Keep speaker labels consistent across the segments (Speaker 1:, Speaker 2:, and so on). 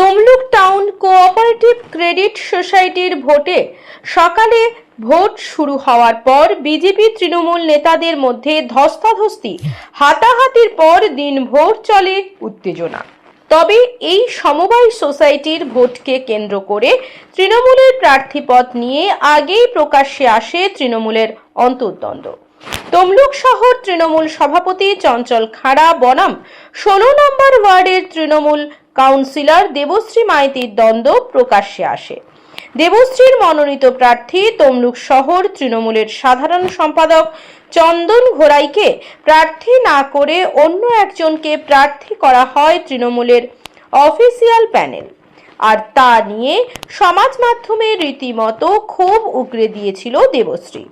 Speaker 1: Tamluk town cooperative credit সোসাইটির ভোটে সকালে ভোট শুরু হওয়ার পর বিজেপি তৃণমূল নেতাদের মধ্যে ধস্তাধস্তি হাতাহাতির পর দিনভর চলে উত্তেজনা। তবে এই সমবায় সোসাইটির ভোটকে কেন্দ্র করে তৃণমূলের প্রার্থীপদ নিয়ে আগেই প্রকাশ্যে আসে তৃণমূলের অন্তর্দ্বন্দ্ব। তমলুক শহর তৃণমূল সভাপতি চঞ্চল খাড়া বনাম 16 নম্বর ওয়ার্ডের তৃণমূল কাউন্সিলর দেবশ্রী মাইতির দ্বন্দ্ব প্রকাশ্যে আসে। দেবশ্রীর মনোনীত প্রার্থী তমলুক শহর তৃণমূলের সাধারণ সম্পাদক চন্দন ঘোড়াইকে প্রার্থী না করে অন্য একজনকে প্রার্থী করা হয় তৃণমূলের অফিসিয়াল প্যানেল। আর তা নিয়ে সমাজ মাধ্যমে রীতিমতো ক্ষোভ উগরে দিয়েছিল দেবশ্রী।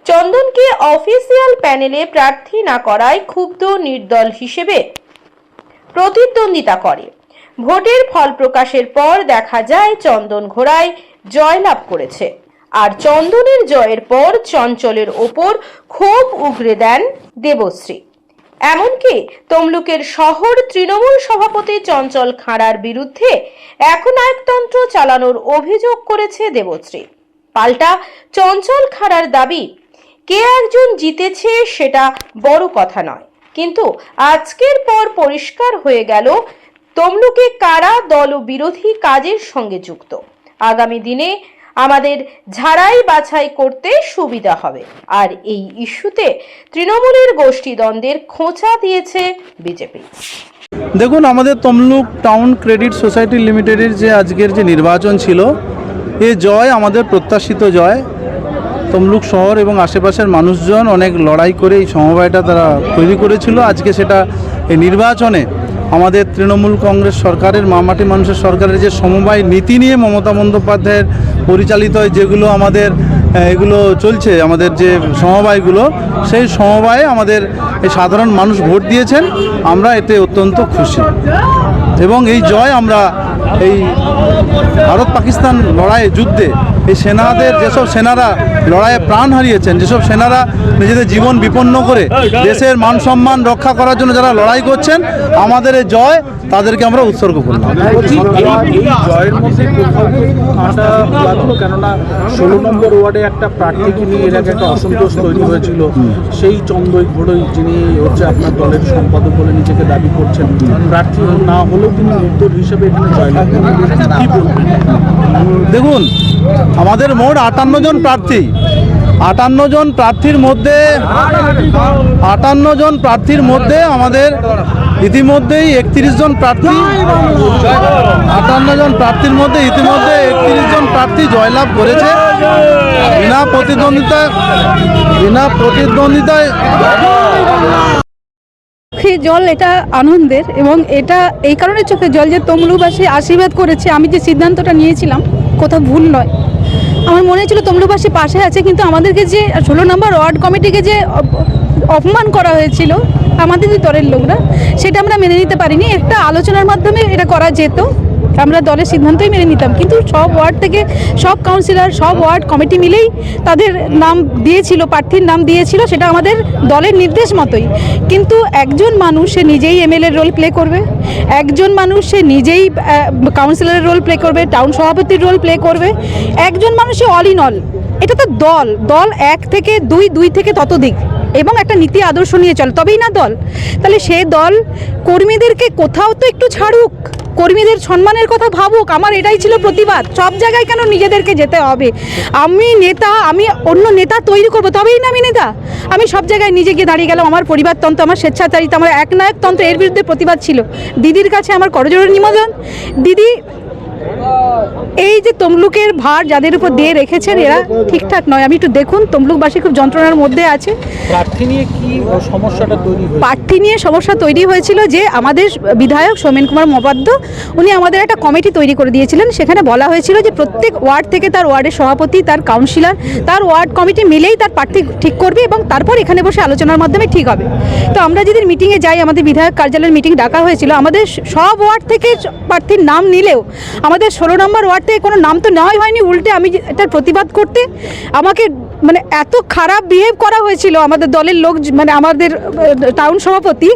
Speaker 1: চন্দনকে অফিসিয়াল প্যানেলে প্রার্থী না করায় ক্ষুব্ধ নির্দল হিসেবে প্রতিদ্বন্দ্বিতা করে। ভোটের ফল প্রকাশের পর দেখা যায় চন্দন ঘোড়াই জয়লাভ করেছে। আর চন্দনের জয়ের পর চঞ্চলের ওপর ক্ষোভ উগরে দেন দেবশ্রী। এমনকি তমলুকের শহর তৃণমূল সভাপতি চঞ্চল খাড়ার বিরুদ্ধে একনায়কতন্ত্র চালানোর অভিযোগ করেছে দেবশ্রী। পাল্টা চঞ্চল খাড়ার দাবি, কে একজন জিতেছে সেটা বড় কথা নয়, কিন্তু আজকের পর পরিষ্কার হয়ে গেল তমলুকে কারা দল ও বিরোধী কাজের সঙ্গে যুক্ত। আগামী দিনে আমাদের ঝাড়াই বাছাই করতে সুবিধা হবে। আর এই ইস্যুতে তৃণমূলের গোষ্ঠীদ্বন্দ্বের খোঁচা দিয়েছে বিজেপি।
Speaker 2: দেখুন, আমাদের তমলুক টাউন ক্রেডিট সোসাইটি লিমিটেডের যে আজকের যে নির্বাচন ছিল, এই জয় আমাদের প্রত্যাশিত জয়। তমলুক শহর এবং আশেপাশের মানুষজন অনেক লড়াই করে এই সমবায়টা তারা তৈরি করেছিল। আজকে সেটা এই নির্বাচনে আমাদের তৃণমূল কংগ্রেস সরকারের, মামাটি মানুষের সরকারের যে সমবায় নীতি নিয়ে মমতা বন্দ্যোপাধ্যায়ের পরিচালিত যেগুলো আমাদের এগুলো চলছে, আমাদের যে সমবায়গুলো, সেই সমবায়ে আমাদের এই সাধারণ মানুষ ভোট দিয়েছেন। আমরা এতে অত্যন্ত খুশি এবং এই জয় আমরা এই ভারত পাকিস্তান লড়াইয়ে যুদ্ধে এই সেনাদের, যেসব সেনারা লড়াইয়ে প্রাণ হারিয়েছেন, যেসব সেনারা নিজেদের জীবন বিপন্ন করে দেশের মান সম্মান রক্ষা করার জন্য যারা লড়াই করছেন, আমাদের এই জয় তাদেরকে আমরা উৎসর্গ করলাম।
Speaker 3: এই জয়ের মধ্যে কেননা 16 নম্বর ওয়ার্ডে একটা প্রার্থীকে নিয়ে এর আগে একটা অসন্তোষ তৈরি হয়েছিল। সেই চন্দন ঘোড়াই, যিনি হচ্ছে আপনার দলের সম্পাদক বলে নিজেকে দাবি করছেন, প্রার্থী না হলেও তিনি উত্তর হিসেবে এখানে জয়লাভ করেন। কি বলবেন?
Speaker 2: দেখুন, আমাদের মোট 58 জন প্রার্থী। 58 জন প্রার্থীর মধ্যে আমাদের ইতিমধ্যেই 31 জন প্রার্থী, 58 জন প্রার্থীর মধ্যে ইতিমধ্যে 31 জন প্রার্থী জয়লাভ করেছে বিনা প্রতিদ্বন্দ্বিতায়।
Speaker 4: জল এটা আনন্দের, এবং এটা এই কারণে চোখে জল যে তমলুকবাসী আশীর্বাদ করেছে। আমি যে সিদ্ধান্তটা নিয়েছিলাম কোথাও ভুল নয়। আমার মনে হয়েছিল তমলুকবাসী পাশে আছে, কিন্তু আমাদেরকে যে 16 নম্বর ওয়ার্ড কমিটিকে যে অপমান করা হয়েছিল আমাদের দলের লোকরা, সেটা আমরা মেনে নিতে পারিনি। একটা আলোচনার মাধ্যমে এটা করা যেত, আমরা দলের সিদ্ধান্তই মেনে নিতাম। কিন্তু সব ওয়ার্ড থেকে সব কাউন্সিলর, সব ওয়ার্ড কমিটি মিলেই তাদের নাম দিয়েছিল, প্রার্থীর নাম দিয়েছিল, সেটা আমাদের দলের নির্দেশ মতোই। কিন্তু একজন মানুষ সে নিজেই এমএলএর রোল প্লে করবে, একজন মানুষ সে নিজেই কাউন্সিলরের রোল প্লে করবে, টাউন সভাপতির রোল প্লে করবে, একজন মানুষ সে অল ইন অল। এটা তো দল 1 থেকে 2 থেকে ততোধিক, এবং একটা নীতি আদর্শ নিয়ে চলে, তবেই না দল। তাহলে সে দল কর্মীদেরকে কোথাও তো একটু ছাড়ুক, কর্মীদের সম্মানের কথা ভাবুক। আমার এটাই ছিল প্রতিবাদ। সব জায়গায় কেন নিজেদেরকে যেতে হবে? আমি নেতা, আমি অন্য নেতা তৈরি করবো, তবেই না আমি নেতা। আমি সব জায়গায় নিজে গিয়ে দাঁড়িয়ে গেলাম। আমার পরিবারতন্ত্র, আমার স্বেচ্ছাচারিতা, আমার একনায়কতন্ত্র, এর বিরুদ্ধে প্রতিবাদ ছিল। দিদির কাছে আমার করজোড়ে নিবেদন, দিদি এই যে তমলুকের ভার যাদের উপর দিয়ে রেখেছেন, এরা ঠিকঠাক নয়। আমি একটু দেখুন, তমলুকবাসী খুব যন্ত্রণার মধ্যে আছে।
Speaker 3: প্রার্থী নিয়ে কি সমস্যাটা তৈরি হয়েছে?
Speaker 4: প্রার্থী নিয়ে সমস্যা তৈরি হয়েছিল যে আমাদের বিধায়ক সৌমেন কুমার মোপাধ্য, উনি আমাদের একটা কমিটি তৈরি করে দিয়েছিলেন। সেখানে বলা হয়েছিল যে প্রত্যেক ওয়ার্ড থেকে তার ওয়ার্ডের সভাপতি, তার কাউন্সিলর, তার ওয়ার্ড কমিটি মিলেই তার প্রার্থী ঠিক করবে, এবং তারপর এখানে বসে আলোচনার মাধ্যমে ঠিক হবে। তো আমরা যেদিন মিটিংয়ে যাই, আমাদের বিধায়ক কার্যালয়ের মিটিং ডাকা হয়েছিল, আমাদের সব ওয়ার্ড থেকে প্রার্থীর নাম নিলেও আমাদের 16 নম্বর ওয়ার্ড থেকে কোনো নাম তো নেওয়াই হয়নি। উল্টে আমি এটার প্রতিবাদ করতে আমাকে মানে এত খারাপ বিহেভ করা হয়েছিল আমাদের দলের লোক, মানে আমাদের টাউন সভাপতি,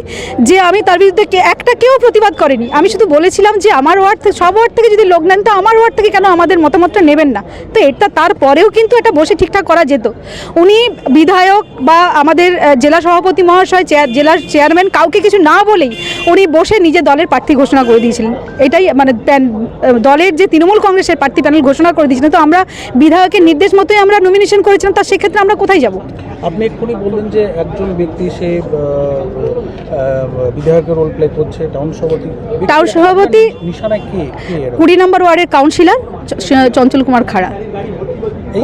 Speaker 4: যে আমি তার বিরুদ্ধে কেউ প্রতিবাদ করেনি। আমি শুধু বলেছিলাম যে আমার ওয়ার্ড থেকে, সব ওয়ার্ড থেকে যদি লোক নেন তো আমার ওয়ার্ড থেকে কেন আমাদের মতামতটা নেবেন না। তো এটা তারপরেও কিন্তু এটা বসে ঠিকঠাক করা যেত। উনি বিধায়ক বা আমাদের জেলা সভাপতি মহাশয়, জেলার চেয়ারম্যান কাউকে কিছু না বলেই উনি বসে নিজের দলের প্রার্থী ঘোষণা করে দিয়েছিলেন। এটাই মানে দলের যে তৃণমূল কংগ্রেসের প্রার্থী প্যানেল ঘোষণা করে দিয়েছিলেন। তো আমরা বিধায়কের নির্দেশ মতোই আমরা নমিনেশন করেছিলাম, তা সেক্ষেত্রে আমরা কোথায় যাব?
Speaker 3: আপনি এক্ষুনি বললেন যে একজন ব্যক্তি সে বিধায়কের রোল প্লে করছে, টাউন সভাপতি নিশানায় কে?
Speaker 4: 20 নম্বর ওয়ার্ডের কাউন্সিলর চঞ্চল কুমার খাড়া।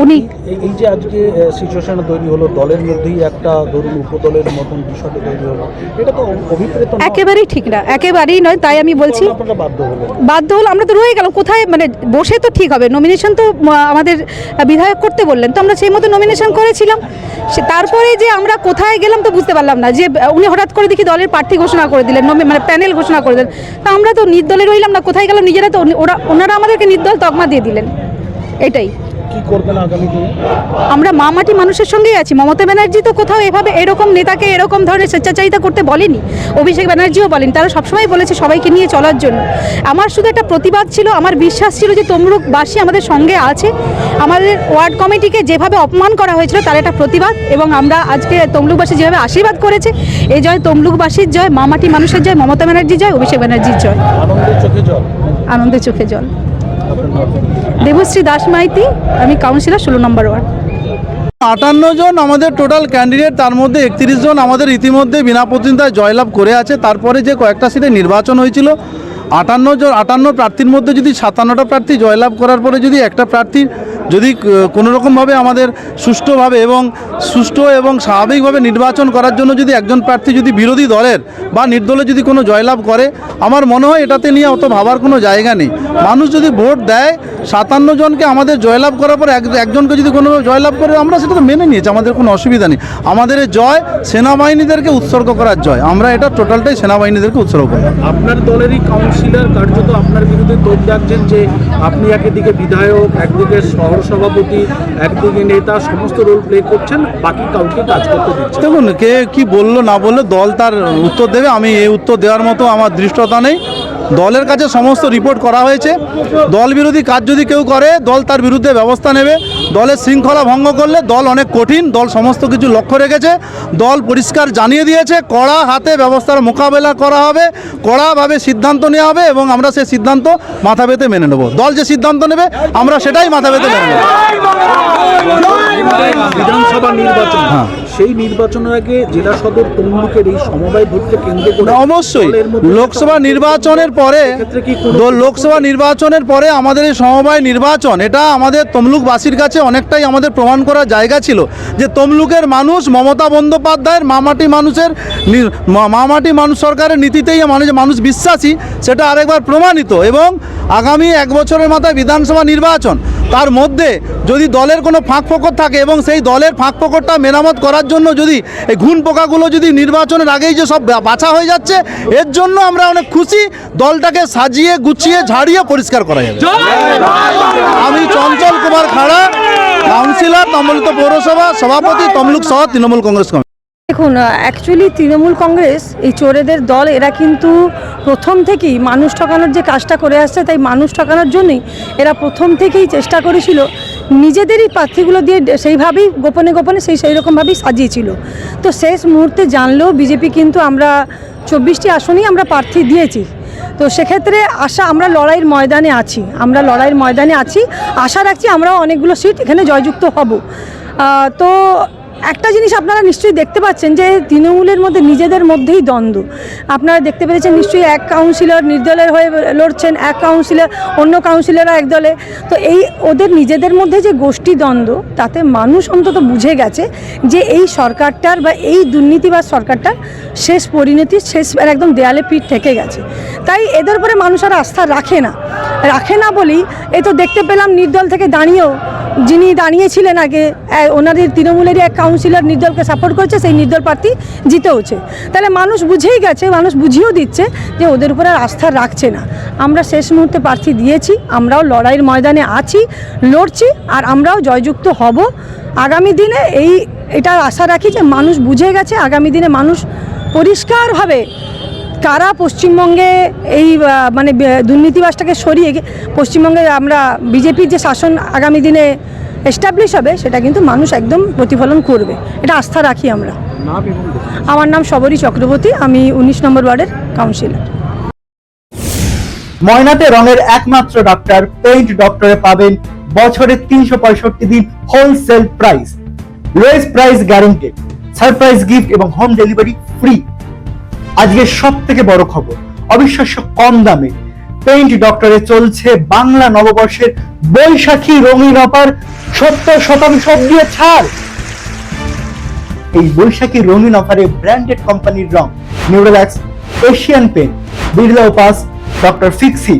Speaker 4: উনি
Speaker 3: এই যে আজকে সিচুয়েশন তৈরি হলো, দলের মধ্যেই একটা ধরুন উপদলের মতন বিষয়টা তৈরি হলো, এটা তো অভিপ্রেত
Speaker 4: একেবারেই ঠিক না, একেবারেই নয়। তাই আমি বলছি
Speaker 3: আপনারা
Speaker 4: বাধ্য হলো, আমরা তো রয়ে গেলাম কোথায়, মানে বসে তো ঠিক হবে, নমিনেশন তো আমাদের বিধায়ক করতে বললেন, তো আমরা সেই মতো নমিনেশন করেছিলাম। তারপরে যে আমরা কোথায় গেলাম তো বুঝতে পারলাম না, যে উনি হঠাৎ করে দেখি দলের প্রার্থী ঘোষণা করে দিলেন, মানে প্যানেল ঘোষণা করে দিলেন। তা আমরা তো নির্দলে রইলাম না, কোথায় গেলাম নিজেরা, তো ওনারা আমাদেরকে নির্দল তকমা দিয়ে দিলেন। এটাই
Speaker 3: কি করবেন আগামী দিনে?
Speaker 4: আমরা মামাটি মানুষের সঙ্গেই আছি। মমতা ব্যানার্জি তো কোথাও এভাবে এরকম নেতাকে এরকম ধরনের স্বেচ্ছাচারিতা করতে বলেনি, অভিষেক ব্যানার্জিও বলেন, তারা সবসময় বলেছে সবাইকে নিয়ে চলার জন্য। আমার শুধু একটা প্রতিবাদ ছিল, আমার বিশ্বাস ছিল যে তমলুকবাসী আমাদের সঙ্গে আছে। আমাদের ওয়ার্ড কমিটিকে যেভাবে অপমান করা হয়েছিল তার একটা প্রতিবাদ, এবং আমরা আজকে তমলুকবাসী যেভাবে আশীর্বাদ করেছে, এই জয় তমলুকবাসীর জয়, মামাটি মানুষের জয়, মমতা ব্যানার্জির জয়, অভিষেক ব্যানার্জির জয়।
Speaker 3: আনন্দের চোখে জল।
Speaker 4: আনন্দের চোখে জল। দেবশ্রী দাস মাইতি, আমি কাউন্সিলর 16 নম্বর ওয়ার্ড।
Speaker 2: 58 জন আমাদের টোটাল ক্যান্ডিডেট, তার মধ্যে 31 জন আমাদের ইতিমধ্যে বিনা প্রতিদ্বন্দ্বিতায় জয়লাভ করে আছে। তারপরে যে কয়েকটা সিটে নির্বাচন হয়েছিল, 58 প্রার্থীর মধ্যে যদি 57টা প্রার্থী জয়লাভ করার পরে যদি একটা প্রার্থী যদি কোনোরকমভাবে আমাদের সুষ্ঠুভাবে এবং স্বাভাবিকভাবে নির্বাচন করার জন্য যদি একজন প্রার্থী যদি বিরোধী দলের বা নির্দলে যদি কোনো জয়লাভ করে, আমার মনে হয় এটাতে নিয়ে অত ভাবার কোনো জায়গা নেই। মানুষ যদি ভোট দেয়, 57 জনকে আমাদের জয়লাভ করার পর একজনকে যদি কোনো জয়লাভ করে, আমরা সেটা তো মেনে নিয়েছি, আমাদের কোনো অসুবিধা নেই। আমাদের এই জয় সেনাবাহিনীদেরকে উৎসর্গ করার জয়, আমরা এটা টোটালটাই সেনাবাহিনীদেরকে উৎসর্গ করি।
Speaker 3: আপনার দলেরই কাউন্সিলর কার্যত আপনার বিরুদ্ধে তোপ ডাকছেন যে আপনি একদিকে বিধায়ক, একদিকে শহর সভাপতি, একদিকে নেতা, সমস্ত রোল প্লে করছেন, বাকি কাউকে কাজ করতে দিচ্ছেন।
Speaker 2: দেখুন, কে কি বললো না বললো দল তার উত্তর দেবে, আমি এই উত্তর দেওয়ার মতো আমার দৃষ্টতা নেই। দলের কাছে সমস্ত রিপোর্ট করা হয়েছে, দল বিরোধী কাজ যদি কেউ করে দল তার বিরুদ্ধে ব্যবস্থা নেবে। দলের শৃঙ্খলা ভঙ্গ করলে দল অনেক কঠিন, দল সমস্ত কিছু লক্ষ্য রেখেছে, দল পরিষ্কার জানিয়ে দিয়েছে, কড়া হাতে ব্যবস্থার মোকাবেলা করা হবে, কড়াভাবে সিদ্ধান্ত নেওয়া হবে, এবং আমরা সেই সিদ্ধান্ত মাথা পেতে মেনে নেব। দল যে সিদ্ধান্ত নেবে আমরা সেটাই মাথা পেতে মেনে নেব।
Speaker 3: বিধানসভা নির্বাচন, সেই নির্বাচনের আগে জেলা সদর তমলুকের এই সমবায় ভোটকে কেন্দ্র করে
Speaker 2: অবশ্যই লোকসভা নির্বাচনের পরে আমাদের এই সমবায় নির্বাচন, এটা আমাদের তমলুকবাসীর কাছে অনেকটাই আমাদের প্রমাণ করার জায়গা ছিল যে তমলুকের মানুষ মমতা বন্দ্যোপাধ্যায়ের মামাটি মানুষ সরকারের নীতিতেই মানুষ বিশ্বাসী, সেটা আরেকবার প্রমাণিত। এবং আগামী 1 বছরের মাথায় বিধানসভা নির্বাচন, তার মধ্যে যদি দলের কোনো ফাঁক ফোকর থাকে এবং সেই দলের ফাঁক ফোকরটা মেরামত করার জন্য যদি এই ঘুণ পোকাগুলো যদি নির্বাচনের আগেই যে সব বাছা হয়ে যাচ্ছে, এর জন্য আমরা অনেক খুশি। দলটাকে সাজিয়ে গুছিয়ে ঝাড়িয়ে পরিষ্কার করা যাবে। আমি চঞ্চল কুমার খাড়া, কাউন্সিলর, তমলুক পৌরসভা সভাপতি, তমলুক শহর তৃণমূল কংগ্রেস কমিটি।
Speaker 5: দেখুন, অ্যাকচুয়ালি তৃণমূল কংগ্রেস এই চোরেদের দল, এরা কিন্তু প্রথম থেকেই মানুষ ঠকানোর যে কাজটা করে আসছে, তাই মানুষ ঠকানোর জন্যই এরা প্রথম থেকেই চেষ্টা করেছিল নিজেদেরই প্রার্থীগুলো দিয়ে সেইভাবেই গোপনে গোপনে সেই রকমভাবেই সাজিয়েছিল। তো শেষ মুহূর্তে জানলেও বিজেপি কিন্তু আমরা 24টি আসনেই আমরা প্রার্থী দিয়েছি। তো সেক্ষেত্রে আমরা লড়াইয়ের ময়দানে আছি, আশা রাখছি আমরাও অনেকগুলো সিট এখানে জয়যুক্ত হব। তো একটা জিনিস আপনারা নিশ্চয়ই দেখতে পাচ্ছেন যে তৃণমূলের মধ্যে নিজেদের মধ্যেই দ্বন্দ্ব। আপনারা দেখতে পেরেছেন নিশ্চয়ই, এক কাউন্সিলর নির্দলের হয়ে লড়ছেন, এক কাউন্সিলর, অন্য কাউন্সিলররা এক দলে। তো এই ওদের নিজেদের মধ্যে যে গোষ্ঠী দ্বন্দ্ব, তাতে মানুষ অন্তত বুঝে গেছে যে এই সরকারটার বা এই দুর্নীতিবাজ সরকারটার শেষ পরিণতি, একদম দেয়ালে পিঠ ঠেকে গেছে। তাই এদের উপরে মানুষ আর আস্থা রাখে না বলেই এই তো দেখতে পেলাম নির্দল থেকে দাঁড়িয়েও যিনি দাঁড়িয়েছিলেন আগে ওনাদের তৃণমূলেরই এক কাউন্সিলর নির্দলকে সাপোর্ট করেছে, সেই নির্দল প্রার্থী জিতেওছে। তাহলে মানুষ বুঝেই গেছে, মানুষ বুঝিয়েও দিচ্ছে যে ওদের উপর আর আস্থা রাখছে না। আমরা শেষ মুহূর্তে প্রার্থী দিয়েছি, আমরাও লড়াইয়ের ময়দানে আছি, লড়ছি, আর আমরাও জয়যুক্ত হব। আগামী দিনে এটা আশা রাখি যে মানুষ বুঝে গেছে, আগামী দিনে মানুষ পরিষ্কারভাবে কারা পশ্চিমবঙ্গে এই মানে দুর্নীতিবাজটাকে সরিয়ে পশ্চিমবঙ্গে আমরা বিজেপির যে শাসন আগামী দিনে এস্টাবলিশ হবে, সেটা কিন্তু মানুষ একদম প্রতিফলন করবে, এটা আস্থা রাখি আমরা। আমার নাম শবরী চক্রবর্তী, আমি 19 নম্বর ওয়ার্ডের কাউন্সিলর।
Speaker 6: ময়নাতে রঙের একমাত্র ডক্টর পেইন্ট ডক্টরে পাবেন বছরে 365 দিন wholesale price, lowest price guaranteed, surprise gift এবং হোম ডেলিভারি ফ্রি। আজকের সব থেকে বড় খবর, অবিশ্বাস্য কম দামে পেইন্ট ডক্টরে চলছে বাংলা নববর্ষের বৈশাখী রঙিন অফার, 70% দিয়ে ছাড়। এই বৈশাখী রঙিন অফারে ব্র্যান্ডেড কোম্পানির রং Nerolac, Asian paint, Birla Opus, doctor Fixit,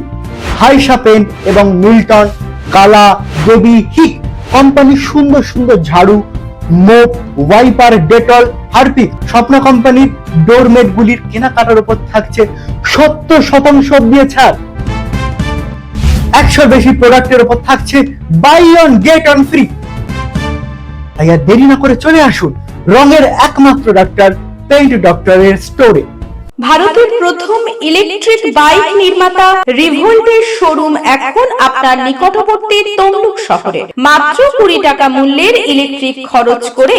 Speaker 6: হাইসা পেইন্ট এবং মিল্টন, কালা, দেবী, হিট কোম্পানির সুন্দর সুন্দর ঝাড়ু, মোপ, ওয়াইপার, ডেটল, হারপিক, স্বপ্ন কোম্পানির ডোরমেট গুলির কেনাকাটার উপর থাকছে 70% দিয়ে ছাড়। 100 বেশি প্রোডাক্টের উপর থাকছে buy one get one free. তাই আর দেরি না করে চলে আসুন রঙের একমাত্র ডক্টর পেইন্ট ডক্টরের স্টোরে।
Speaker 1: ভারতের প্রথম ইলেকট্রিক বাইক নির্মাতা রিভোল্টের শোরুম এখন আপনার নিকটবর্তী তমলুক শহরে। মাত্র 20 টাকা মূল্যের ইলেকট্রিক খরচ করে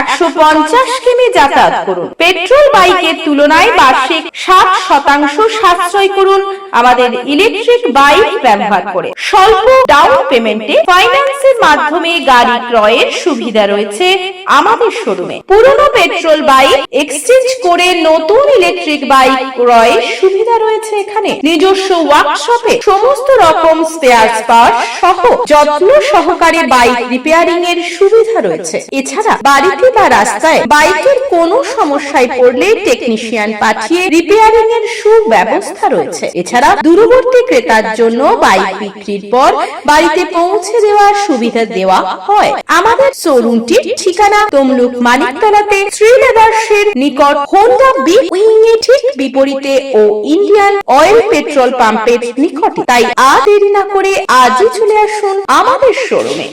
Speaker 1: 150 কিমি যাতায়াত করুন। পেট্রোল বাইকের তুলনায় বার্ষিক 60% সাশ্রয় করুন আমাদের ইলেকট্রিক বাইক ব্যবহার করে। স্বল্প ডাউন পেমেন্টে ফাইন্যান্সের মাধ্যমে গাড়ি ক্রয়ের সুবিধা রয়েছে আমাদের শোরুমে। পুরনো পেট্রোল বাইক এক্সচেঞ্জ করে নতুন ইলেকট্রিক বাইক ক্রয়ের সুবিধা রয়েছে এখানে। নিজস্ব ওয়ার্কশপে সমস্ত রকম স্পেয়ার পার্টস সহ যত্ন সহকারে বাইক রিপেয়ারিং এর সুবিধা রয়েছে। এছাড়া বাড়িতে বা রাস্তায় বাইকের কোনো সমস্যায় পড়লে টেকনিশিয়ান পাঠিয়ে রিপেয়ারিং এর সুব্যবস্থা রয়েছে। এছাড়া দূরবর্তী ক্রেতার জন্য বাইক বিক্রির পর বাড়িতে পৌঁছে দেওয়ার সুবিধা দেওয়া হয়। আমাদের শোরুমটির ঠিকানা তমলুক মানিকতলাতে শ্রী লেদার্সের নিকট হোন্ডা বি উইং এর ঠিক বিপরীতে ও ইন্ডিয়ান অয়েল পেট্রোল পাম্পের নিকটে। তাই আর দেরি না করে আজই চলে আসুন আমাদের শোরুমে।